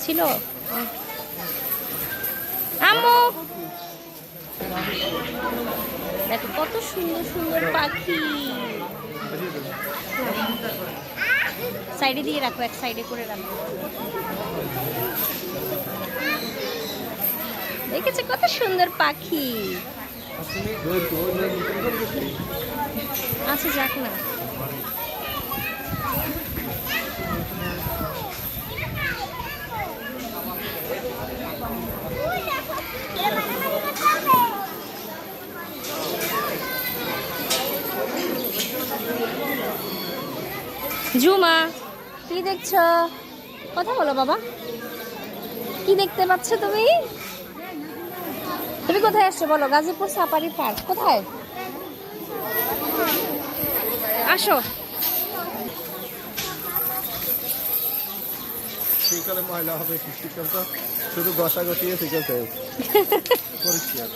ছিল। আম্মু দেখো কত সুন্দর সুন্দর পাখি। সাইডে দিয়ে রাখো, এক সাইডে করে রাখো। দেখেছো কত সুন্দর পাখি। আচ্ছা যাক না। ঝুমা কি দেখছো? কথা বলো বাবা। কি দেখতে পাচ্ছ তুমি? তুমি কোথায় আসছো বলো? গাজীপুর সাফারি পার্ক কোথায়? আসো। শীতকালে ময়লা হবে, শীতকালটা শুধু ঘষাঘষি শীতকাল পরিষ্কার।